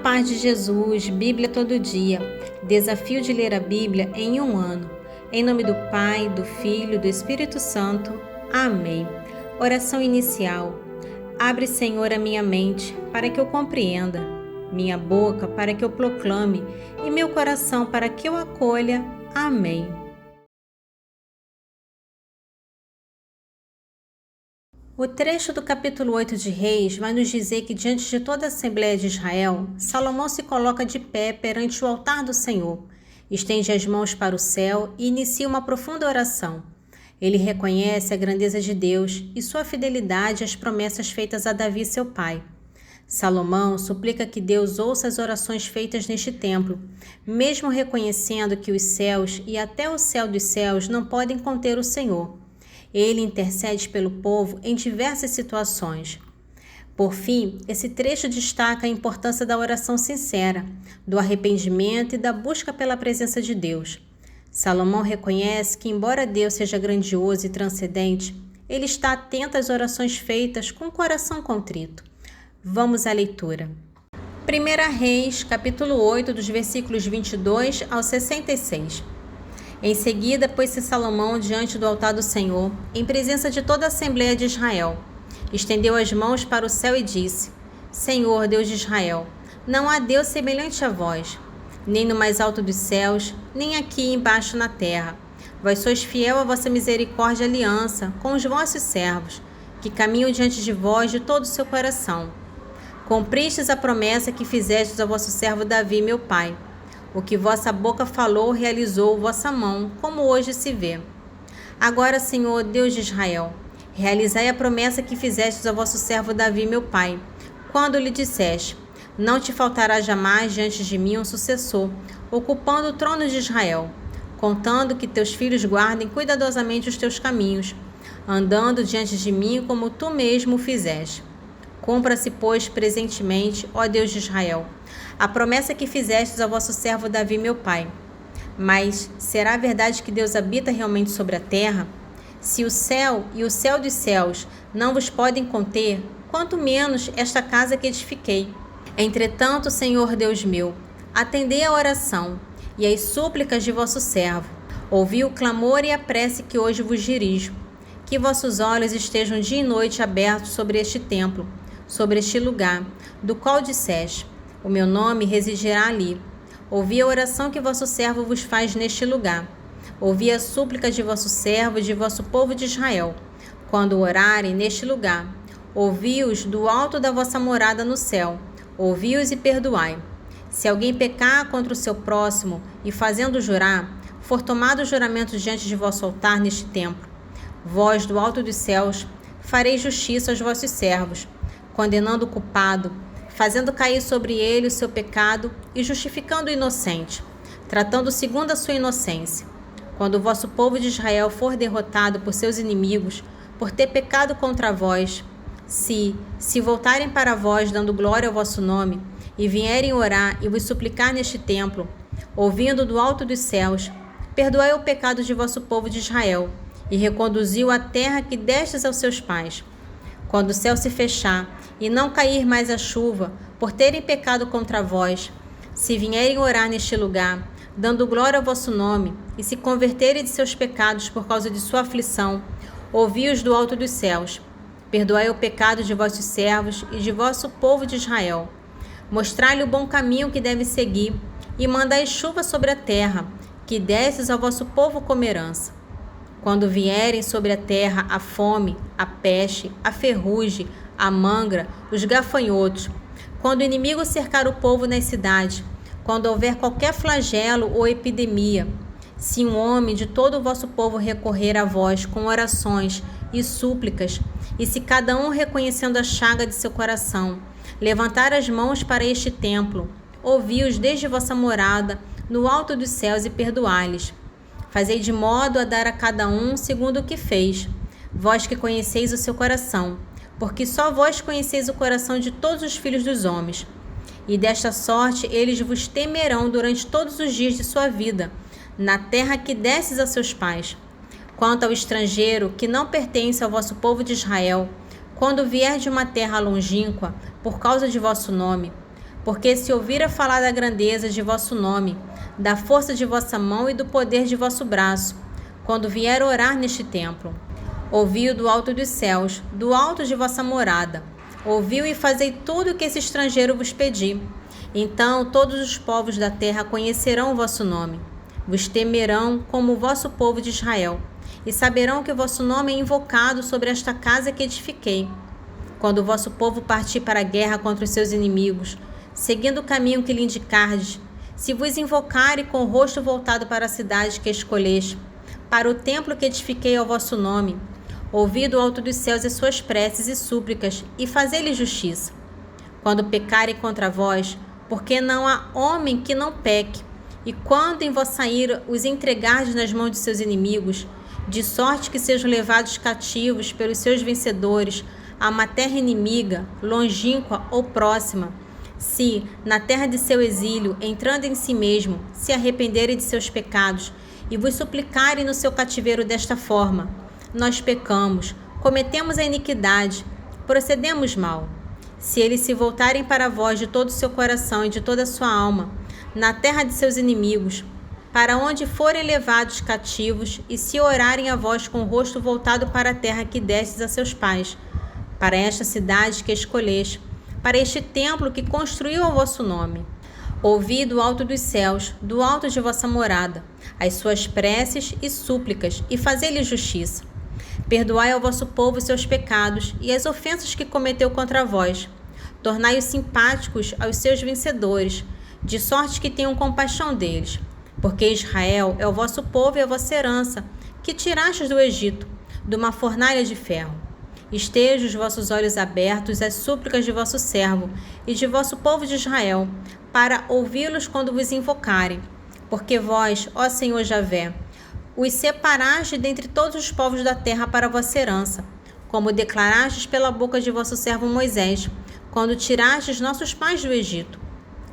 paz de Jesus, Bíblia todo dia. Desafio de ler a Bíblia em um ano. Em nome do Pai, do Filho e do Espírito Santo. Amém. Oração inicial. Abre, Senhor, a minha mente para que eu compreenda, minha boca para que eu proclame e meu coração para que eu acolha. Amém. O trecho do capítulo 8 de Reis vai nos dizer que diante de toda a Assembleia de Israel, Salomão se coloca de pé perante o altar do Senhor, estende as mãos para o céu e inicia uma profunda oração. Ele reconhece a grandeza de Deus e sua fidelidade às promessas feitas a Davi, seu pai. Salomão suplica que Deus ouça as orações feitas neste templo, mesmo reconhecendo que os céus e até o céu dos céus não podem conter o Senhor. Ele intercede pelo povo em diversas situações. Por fim, esse trecho destaca a importância da oração sincera, do arrependimento e da busca pela presença de Deus. Salomão reconhece que, embora Deus seja grandioso e transcendente, ele está atento às orações feitas com o coração contrito. Vamos à leitura. 1 Reis, capítulo 8, dos versículos 22 ao 66. Em seguida, pôs-se Salomão diante do altar do Senhor, em presença de toda a Assembleia de Israel. Estendeu as mãos para o céu e disse: Senhor, Deus de Israel, não há Deus semelhante a vós, nem no mais alto dos céus, nem aqui embaixo na terra. Vós sois fiel à vossa misericórdia e aliança com os vossos servos, que caminham diante de vós de todo o seu coração. Cumpristes a promessa que fizestes ao vosso servo Davi, meu pai. O que vossa boca falou, realizou vossa mão, como hoje se vê. Agora, Senhor, Deus de Israel, realizai a promessa que fizestes ao vosso servo Davi, meu pai, quando lhe disseste: não te faltará jamais diante de mim um sucessor, ocupando o trono de Israel, contando que teus filhos guardem cuidadosamente os teus caminhos, andando diante de mim como tu mesmo o fizeste. Cumpra-se, pois, presentemente, ó Deus de Israel, a promessa que fizestes ao vosso servo Davi, meu pai. Mas será verdade que Deus habita realmente sobre a terra? Se o céu e o céu dos céus não vos podem conter, quanto menos esta casa que edifiquei. Entretanto, Senhor Deus meu, atendei a oração e as súplicas de vosso servo. Ouvi o clamor e a prece que hoje vos dirijo. Que vossos olhos estejam dia e noite abertos sobre este templo, sobre este lugar, do qual disseste: o meu nome residirá ali. Ouvi a oração que vosso servo vos faz neste lugar. Ouvi a súplica de vosso servo e de vosso povo de Israel, quando orarem neste lugar. Ouvi-os do alto da vossa morada no céu. Ouvi-os e perdoai. Se alguém pecar contra o seu próximo e, fazendo jurar, for tomado o juramento diante de vosso altar neste templo, vós, do alto dos céus, fareis justiça aos vossos servos, condenando o culpado, fazendo cair sobre ele o seu pecado e justificando o inocente, tratando segundo a sua inocência. Quando o vosso povo de Israel for derrotado por seus inimigos, por ter pecado contra vós, se voltarem para vós, dando glória ao vosso nome, e vierem orar e vos suplicar neste templo, ouvindo do alto dos céus, perdoai o pecado de vosso povo de Israel, e reconduziu a terra que destes aos seus pais. Quando o céu se fechar e não cair mais a chuva, por terem pecado contra vós, se vierem orar neste lugar, dando glória ao vosso nome, e se converterem de seus pecados por causa de sua aflição, ouvi-os do alto dos céus. Perdoai o pecado de vossos servos e de vosso povo de Israel. Mostrai-lhe o bom caminho que deve seguir, e mandai chuva sobre a terra, que destes ao vosso povo como herança. Quando vierem sobre a terra a fome, a peste, a ferrugem, a mangra, os gafanhotos, quando o inimigo cercar o povo nas cidades, quando houver qualquer flagelo ou epidemia, se um homem de todo o vosso povo recorrer a vós com orações e súplicas, e se cada um, reconhecendo a chaga de seu coração, levantar as mãos para este templo, ouvi-os desde vossa morada no alto dos céus e perdoai-lhes. Fazei de modo a dar a cada um segundo o que fez, vós que conheceis o seu coração, porque só vós conheceis o coração de todos os filhos dos homens. E desta sorte eles vos temerão durante todos os dias de sua vida, na terra que destes a seus pais. Quanto ao estrangeiro que não pertence ao vosso povo de Israel, quando vier de uma terra longínqua, por causa de vosso nome, Porque se ouvira falar da grandeza de vosso nome, da força de vossa mão e do poder de vosso braço, quando vier orar neste templo. Ouviu do alto dos céus, do alto de vossa morada. Ouviu e fazei tudo o que esse estrangeiro vos pedir. Então todos os povos da terra conhecerão o vosso nome. Vos temerão como o vosso povo de Israel, e saberão que o vosso nome é invocado sobre esta casa que edifiquei. Quando o vosso povo partir para a guerra contra os seus inimigos, seguindo o caminho que lhe indicardes, se vos invocarem com o rosto voltado para a cidade que escolheste, para o templo que edifiquei ao vosso nome, ouvi do alto dos céus as suas preces e súplicas, e fazei-lhe justiça. Quando pecarem contra vós, porque não há homem que não peque, e quando em vossa ira os entregardes nas mãos de seus inimigos, de sorte que sejam levados cativos pelos seus vencedores a uma terra inimiga, longínqua ou próxima, se, na terra de seu exílio, entrando em si mesmo, se arrependerem de seus pecados e vos suplicarem no seu cativeiro desta forma: nós pecamos, cometemos a iniquidade, procedemos mal. Se eles se voltarem para vós de todo o seu coração e de toda a sua alma, na terra de seus inimigos, para onde forem levados cativos, e se orarem a vós com o rosto voltado para a terra que destes a seus pais, para esta cidade que escolheste, para este templo que construiu ao vosso nome, ouvi do alto dos céus, do alto de vossa morada, as suas preces e súplicas, e fazei-lhe justiça. Perdoai ao vosso povo os seus pecados e as ofensas que cometeu contra vós. Tornai-os simpáticos aos seus vencedores, de sorte que tenham compaixão deles. Porque Israel é o vosso povo e a vossa herança, que tirastes do Egito, de uma fornalha de ferro. Estejam os vossos olhos abertos às súplicas de vosso servo e de vosso povo de Israel, para ouvi-los quando vos invocarem. Porque vós, ó Senhor Javé, os separaste dentre todos os povos da terra para a vossa herança, como declarastes pela boca de vosso servo Moisés, quando tirastes nossos pais do Egito.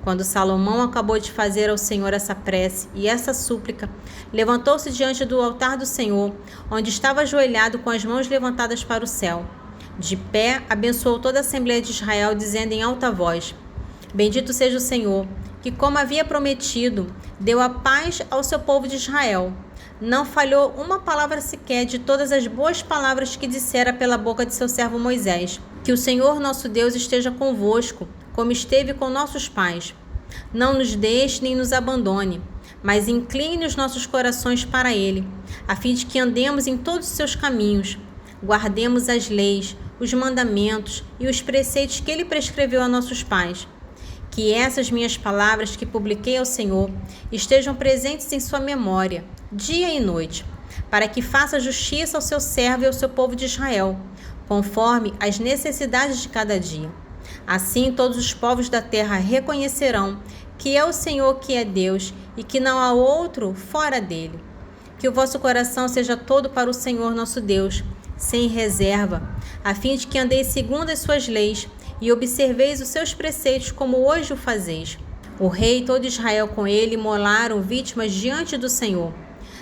Quando Salomão acabou de fazer ao Senhor essa prece e essa súplica, levantou-se diante do altar do Senhor, onde estava ajoelhado com as mãos levantadas para o céu. De pé, abençoou toda a Assembleia de Israel, dizendo em alta voz: Bendito seja o Senhor, que, como havia prometido, deu a paz ao seu povo de Israel. Não falhou uma palavra sequer de todas as boas palavras que dissera pela boca de seu servo Moisés. Que o Senhor nosso Deus esteja convosco, como esteve com nossos pais. Não nos deixe nem nos abandone, mas incline os nossos corações para Ele, a fim de que andemos em todos os seus caminhos, guardemos as leis, os mandamentos e os preceitos que Ele prescreveu a nossos pais. Que essas minhas palavras que publiquei ao Senhor estejam presentes em sua memória, dia e noite, para que faça justiça ao seu servo e ao seu povo de Israel, conforme as necessidades de cada dia. Assim todos os povos da terra reconhecerão que é o Senhor que é Deus e que não há outro fora dele. Que o vosso coração seja todo para o Senhor nosso Deus, sem reserva, a fim de que andeis segundo as suas leis e observeis os seus preceitos como hoje o fazeis. O rei e todo Israel com ele imolaram vítimas diante do Senhor.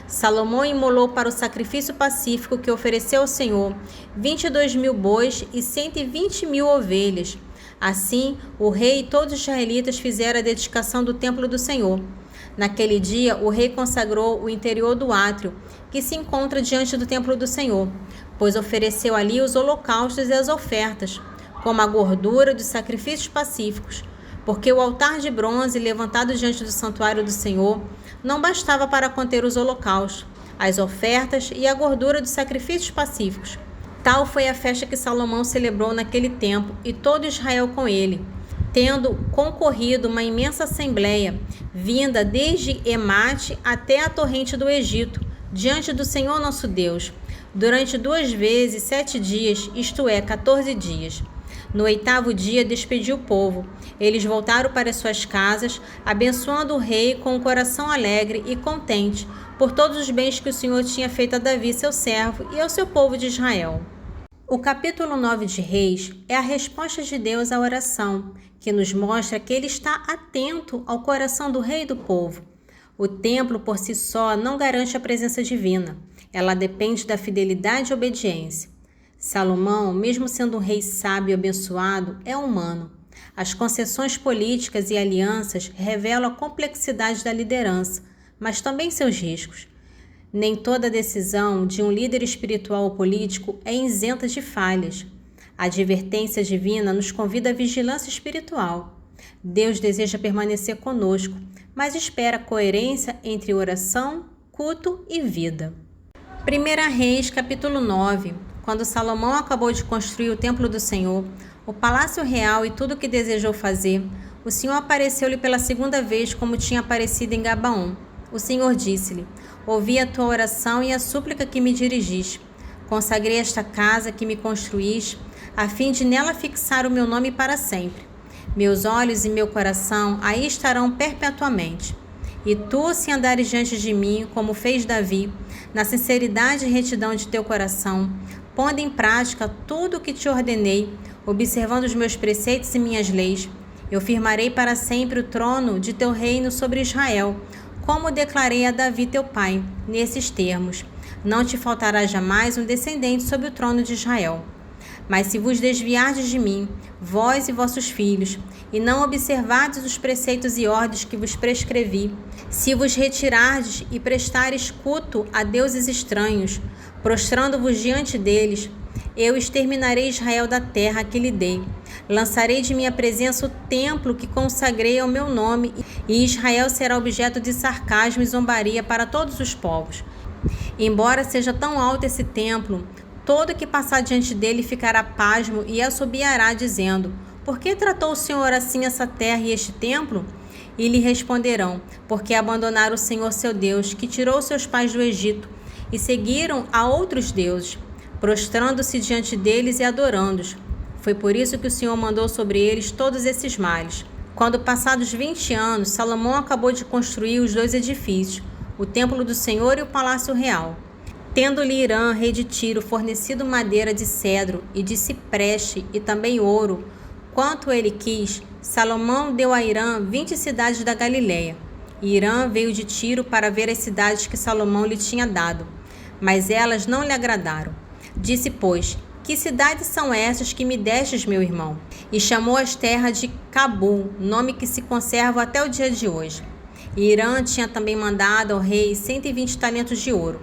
Salomão imolou para o sacrifício pacífico que ofereceu ao Senhor 22.000 bois e 120.000 ovelhas. Assim, o rei e todos os israelitas fizeram a dedicação do templo do Senhor. Naquele dia, o rei consagrou o interior do átrio, que se encontra diante do templo do Senhor, pois ofereceu ali os holocaustos e as ofertas, como a gordura dos sacrifícios pacíficos, porque o altar de bronze levantado diante do santuário do Senhor não bastava para conter os holocaustos, as ofertas e a gordura dos sacrifícios pacíficos. Tal foi a festa que Salomão celebrou naquele tempo, e todo Israel com ele, tendo concorrido uma imensa assembleia, vinda desde Emate até a torrente do Egito, diante do Senhor nosso Deus, durante 2 vezes 7 dias, isto é, 14 dias. No 8º dia despediu o povo. Eles voltaram para suas casas, abençoando o rei com o coração alegre e contente por todos os bens que o Senhor tinha feito a Davi, seu servo, e ao seu povo de Israel. O capítulo 9 de Reis é a resposta de Deus à oração, que nos mostra que ele está atento ao coração do rei e do povo. O templo por si só não garante a presença divina. Ela depende da fidelidade e obediência. Salomão, mesmo sendo um rei sábio e abençoado, é humano. As concessões políticas e alianças revelam a complexidade da liderança, mas também seus riscos. Nem toda decisão de um líder espiritual ou político é isenta de falhas. A advertência divina nos convida à vigilância espiritual. Deus deseja permanecer conosco, mas espera coerência entre oração, culto e vida. 1 Reis, capítulo 9. Quando Salomão acabou de construir o templo do Senhor, o palácio real e tudo o que desejou fazer, o Senhor apareceu-lhe pela segunda vez como tinha aparecido em Gabaon. O Senhor disse-lhe: ouvi a tua oração e a súplica que me dirigiste. Consagrei esta casa que me construís, a fim de nela fixar o meu nome para sempre. Meus olhos e meu coração aí estarão perpetuamente. E tu, se andares diante de mim, como fez Davi, na sinceridade e retidão de teu coração, pondo em prática tudo o que te ordenei, observando os meus preceitos e minhas leis, eu firmarei para sempre o trono de teu reino sobre Israel, como declarei a Davi teu pai, nesses termos: não te faltará jamais um descendente sobre o trono de Israel. Mas se vos desviardes de mim, vós e vossos filhos, e não observardes os preceitos e ordens que vos prescrevi, se vos retirardes e prestares culto a deuses estranhos, prostrando-vos diante deles, eu exterminarei Israel da terra que lhe dei. Lançarei de minha presença o templo que consagrei ao meu nome, e Israel será objeto de sarcasmo e zombaria para todos os povos. Embora seja tão alto esse templo, todo que passar diante dele ficará pasmo e assobiará, dizendo: por que tratou o Senhor assim essa terra e este templo? E lhe responderão: porque abandonaram o Senhor seu Deus, que tirou seus pais do Egito, e seguiram a outros deuses, prostrando-se diante deles e adorando-os. Foi por isso que o Senhor mandou sobre eles todos esses males. Quando passados 20 anos, Salomão acabou de construir os 2 edifícios, o templo do Senhor e o palácio real. Tendo-lhe Irã, rei de Tiro, fornecido madeira de cedro e de cipreste e também ouro, quanto ele quis, Salomão deu a Irã 20 cidades da Galileia. E Irã veio de Tiro para ver as cidades que Salomão lhe tinha dado, mas elas não lhe agradaram. Disse, pois: que cidades são essas que me destes, meu irmão? E chamou as terras de Cabul, nome que se conserva até o dia de hoje. E Irã tinha também mandado ao rei 120 talentos de ouro.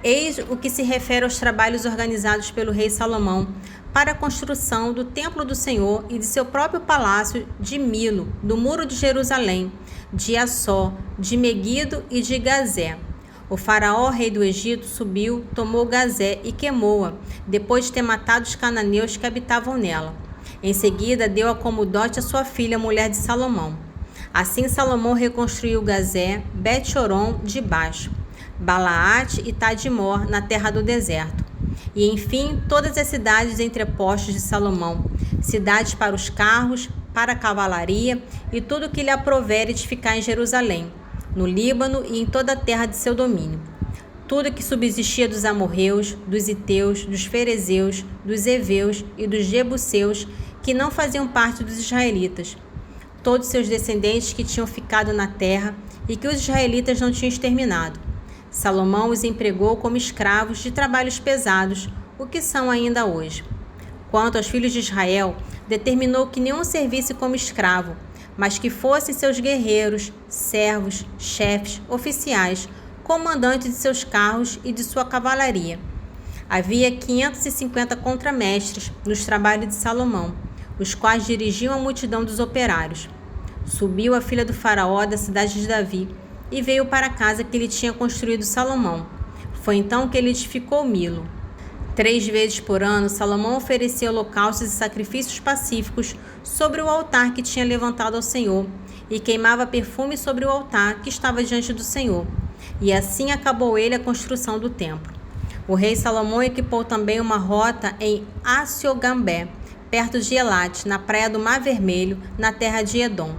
Eis o que se refere aos trabalhos organizados pelo rei Salomão para a construção do templo do Senhor e de seu próprio palácio de Milo, do muro de Jerusalém, de Assó, de Meguido e de Gazé. O faraó, rei do Egito, subiu, tomou Gazé e queimou-a, depois de ter matado os cananeus que habitavam nela. Em seguida, deu-a como dote a sua filha, mulher de Salomão. Assim, Salomão reconstruiu Gazé, Bet-Horon de baixo, Balaate e Tadmor, na terra do deserto. E, enfim, todas as cidades entrepostas de Salomão, cidades para os carros, para a cavalaria e tudo o que lhe aprouver edificar em Jerusalém, no Líbano e em toda a terra de seu domínio. Tudo que subsistia dos amorreus, dos iteus, dos ferezeus, dos heveus e dos jebuseus, que não faziam parte dos israelitas. Todos seus descendentes que tinham ficado na terra e que os israelitas não tinham exterminado. Salomão os empregou como escravos de trabalhos pesados, o que são ainda hoje. Quanto aos filhos de Israel, determinou que nenhum servisse como escravo, mas que fossem seus guerreiros, servos, chefes, oficiais, comandantes de seus carros e de sua cavalaria. Havia 550 contramestres nos trabalhos de Salomão, os quais dirigiam a multidão dos operários. Subiu a filha do faraó da cidade de Davi e veio para a casa que lhe tinha construído Salomão. Foi então que ele edificou Milo. 3 vezes por ano, Salomão oferecia holocaustos e sacrifícios pacíficos sobre o altar que tinha levantado ao Senhor, e queimava perfume sobre o altar que estava diante do Senhor. E assim acabou ele a construção do templo. O rei Salomão equipou também uma rota em Aciogambé, perto de Elate, na praia do Mar Vermelho, na terra de Edom.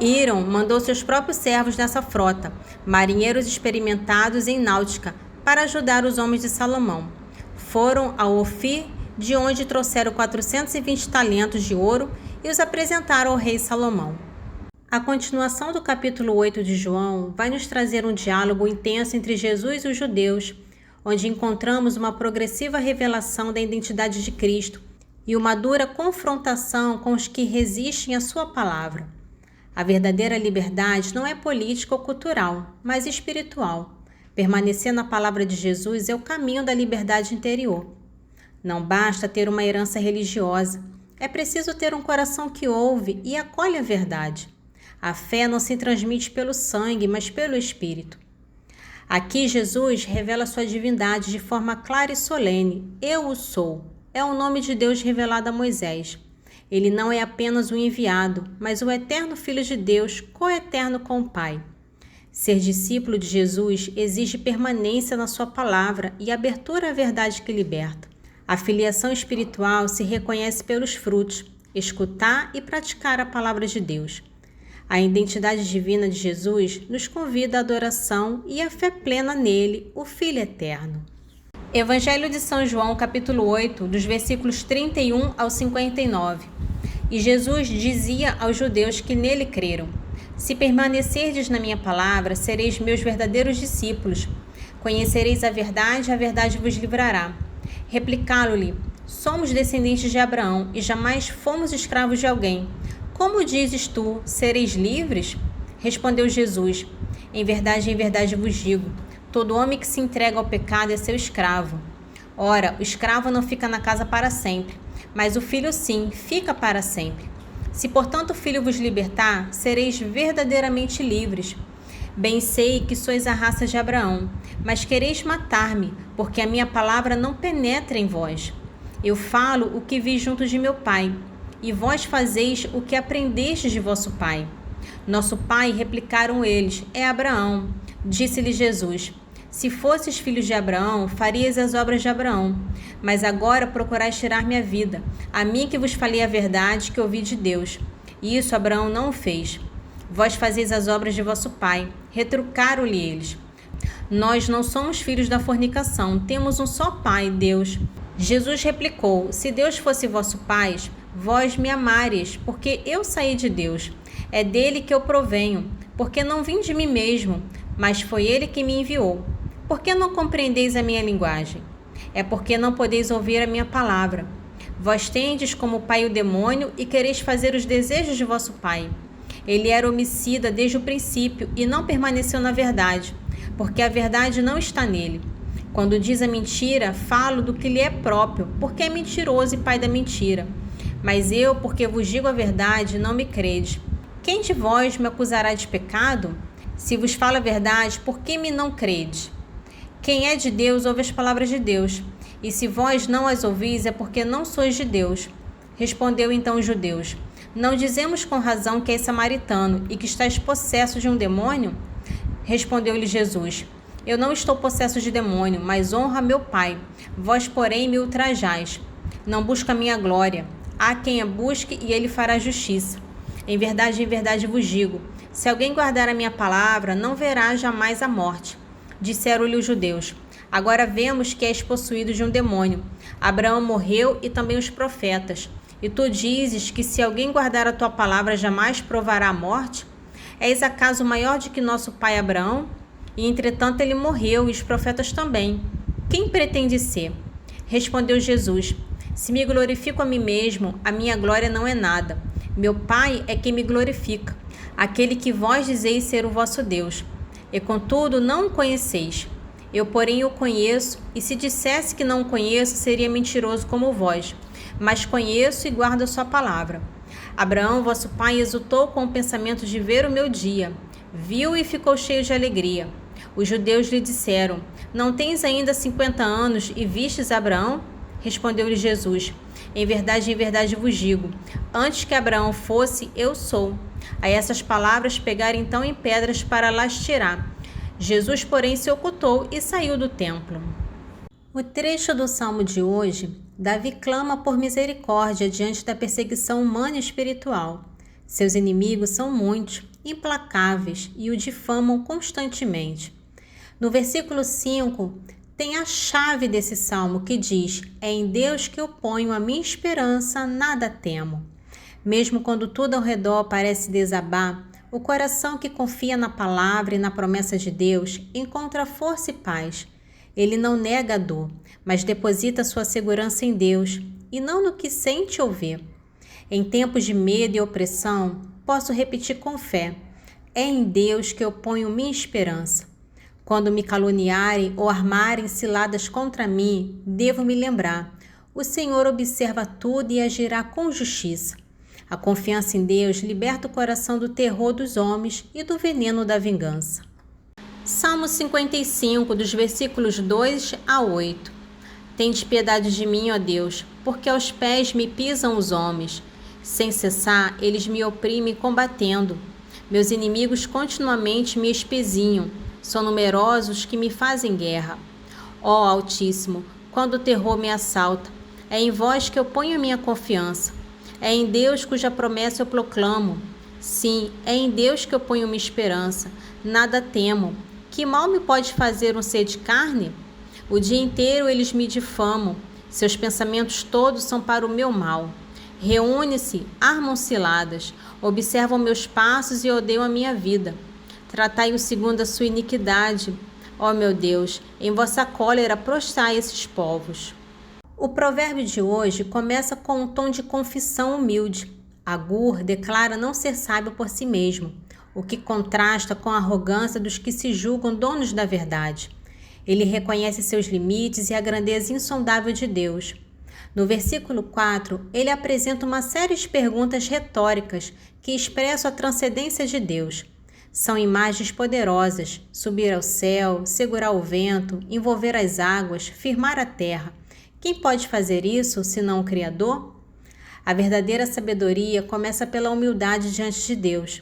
Hiram mandou seus próprios servos nessa frota, marinheiros experimentados em náutica, para ajudar os homens de Salomão. Foram a Ofir, de onde trouxeram 420 talentos de ouro e os apresentaram ao rei Salomão. A continuação do capítulo 8 de João vai nos trazer um diálogo intenso entre Jesus e os judeus, onde encontramos uma progressiva revelação da identidade de Cristo e uma dura confrontação com os que resistem à sua palavra. A verdadeira liberdade não é política ou cultural, mas espiritual. Permanecer na palavra de Jesus é o caminho da liberdade interior. Não basta ter uma herança religiosa, é preciso ter um coração que ouve e acolhe a verdade. A fé não se transmite pelo sangue, mas pelo Espírito. Aqui Jesus revela sua divindade de forma clara e solene. Eu o sou. É o nome de Deus revelado a Moisés. Ele não é apenas o enviado, mas o eterno Filho de Deus, coeterno com o Pai. Ser discípulo de Jesus exige permanência na sua palavra e abertura à verdade que liberta. A filiação espiritual se reconhece pelos frutos, escutar e praticar a palavra de Deus. A identidade divina de Jesus nos convida à adoração e à fé plena nele, o Filho eterno. Evangelho de São João, capítulo 8, dos versículos 31 ao 59. E Jesus dizia aos judeus que nele creram: Se permanecerdes na minha palavra, sereis meus verdadeiros discípulos. Conhecereis a verdade vos livrará. Replicá-lo-lhe: Somos descendentes de Abraão e jamais fomos escravos de alguém. Como dizes tu, sereis livres? Respondeu Jesus: em verdade vos digo, todo homem que se entrega ao pecado é seu escravo. Ora, o escravo não fica na casa para sempre, mas o filho sim, fica para sempre. Se, portanto, o filho vos libertar, sereis verdadeiramente livres. Bem sei que sois a raça de Abraão, mas quereis matar-me, porque a minha palavra não penetra em vós. Eu falo o que vi junto de meu pai, e vós fazeis o que aprendestes de vosso pai. Nosso pai, replicaram eles, é Abraão. Disse-lhe Jesus: Se fosses filhos de Abraão, farias as obras de Abraão. Mas agora procurais tirar-me a vida, a mim que vos falei a verdade que ouvi de Deus. E isso Abraão não o fez. Vós fazeis as obras de vosso pai. Retrucaram-lhe eles: Nós não somos filhos da fornicação, temos um só pai, Deus. Jesus replicou: Se Deus fosse vosso pai, vós me amareis, porque eu saí de Deus. É dele que eu provenho, porque não vim de mim mesmo, mas foi ele que me enviou. Por que não compreendeis a minha linguagem? É porque não podeis ouvir a minha palavra. Vós tendes como pai o demônio e quereis fazer os desejos de vosso pai. Ele era homicida desde o princípio e não permaneceu na verdade, porque a verdade não está nele. Quando diz a mentira, falo do que lhe é próprio, porque é mentiroso e pai da mentira. Mas eu, porque vos digo a verdade, não me crede. Quem de vós me acusará de pecado? Se vos falo a verdade, por que me não crede? Quem é de Deus ouve as palavras de Deus, e se vós não as ouvis, é porque não sois de Deus. Respondeu então os judeus: Não dizemos com razão que és samaritano e que estás possesso de um demônio? Respondeu-lhe Jesus: Eu não estou possesso de demônio, mas honro a meu Pai. Vós, porém, me ultrajais. Não busco a minha glória. Há quem a busque e ele fará justiça. Em verdade vos digo, se alguém guardar a minha palavra, não verá jamais a morte. Disseram-lhe os judeus: Agora vemos que és possuído de um demônio. Abraão morreu e também os profetas. E tu dizes que se alguém guardar a tua palavra, jamais provará a morte? És acaso maior do que nosso pai Abraão? E entretanto ele morreu, e os profetas também. Quem pretende ser? Respondeu Jesus: Se me glorifico a mim mesmo, a minha glória não é nada. Meu Pai é quem me glorifica, aquele que vós dizeis ser o vosso Deus. E contudo não o conheceis. Eu, porém, o conheço, e se dissesse que não o conheço, seria mentiroso como vós. Mas conheço e guardo a sua palavra. Abraão, vosso pai, exultou com o pensamento de ver o meu dia. Viu e ficou cheio de alegria. Os judeus lhe disseram: Não tens ainda 50 anos e vistes Abraão? Respondeu-lhe Jesus: Em verdade vos digo, antes que Abraão fosse, eu sou. A essas palavras pegaram então em pedras para las tirar. Jesus, porém, se ocultou e saiu do templo. O trecho do Salmo de hoje, Davi clama por misericórdia diante da perseguição humana e espiritual. Seus inimigos são muitos, implacáveis e o difamam constantemente. No versículo 5, tem a chave desse salmo que diz: É em Deus que eu ponho a minha esperança, nada temo. Mesmo quando tudo ao redor parece desabar, o coração que confia na palavra e na promessa de Deus encontra força e paz. Ele não nega a dor, mas deposita sua segurança em Deus e não no que sente ou vê. Em tempos de medo e opressão, posso repetir com fé: é em Deus que eu ponho minha esperança. Quando me caluniarem ou armarem ciladas contra mim, devo me lembrar: o Senhor observa tudo e agirá com justiça. A confiança em Deus liberta o coração do terror dos homens e do veneno da vingança. Salmo 55, dos versículos 2 a 8. Tende piedade de mim, ó Deus, porque aos pés me pisam os homens. Sem cessar, eles me oprimem combatendo. Meus inimigos continuamente me espezinham. São numerosos que me fazem guerra. Ó Altíssimo, quando o terror me assalta, é em vós que eu ponho a minha confiança. É em Deus cuja promessa eu proclamo. Sim, é em Deus que eu ponho minha esperança. Nada temo. Que mal me pode fazer um ser de carne? O dia inteiro eles me difamam. Seus pensamentos todos são para o meu mal. Reúnem-se, armam ciladas, observam meus passos e odeiam a minha vida. Tratai-o segundo a sua iniquidade. Ó meu Deus, em vossa cólera prostrai esses povos. O provérbio de hoje começa com um tom de confissão humilde. Agur declara não ser sábio por si mesmo, o que contrasta com a arrogância dos que se julgam donos da verdade. Ele reconhece seus limites e a grandeza insondável de Deus. No versículo 4, ele apresenta uma série de perguntas retóricas que expressam a transcendência de Deus. São imagens poderosas: subir ao céu, segurar o vento, envolver as águas, firmar a terra. Quem pode fazer isso, senão o Criador? A verdadeira sabedoria começa pela humildade diante de Deus.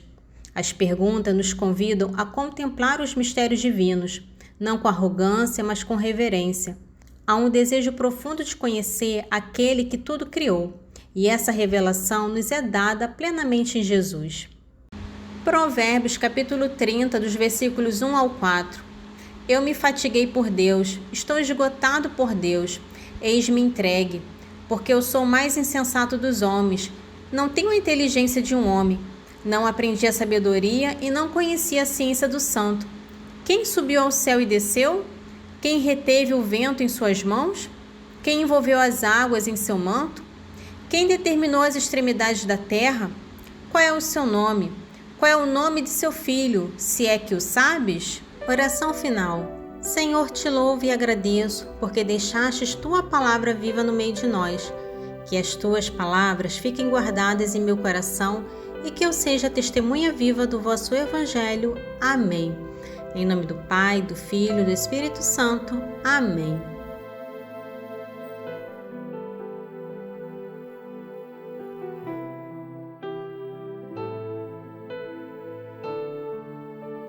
As perguntas nos convidam a contemplar os mistérios divinos, não com arrogância, mas com reverência. Há um desejo profundo de conhecer aquele que tudo criou, e essa revelação nos é dada plenamente em Jesus. Provérbios capítulo 30, dos versículos 1 ao 4. Eu me fatiguei por Deus, estou esgotado por Deus, eis-me entregue, porque eu sou o mais insensato dos homens, não tenho a inteligência de um homem, não aprendi a sabedoria e não conheci a ciência do santo. Quem subiu ao céu e desceu? Quem reteve o vento em suas mãos? Quem envolveu as águas em seu manto? Quem determinou as extremidades da terra? Qual é o seu nome? Qual é o nome de seu filho, se é que o sabes? Oração final. Senhor, te louvo e agradeço, porque deixastes tua palavra viva no meio de nós. Que as tuas palavras fiquem guardadas em meu coração e que eu seja testemunha viva do vosso Evangelho. Amém. Em nome do Pai, do Filho e do Espírito Santo. Amém.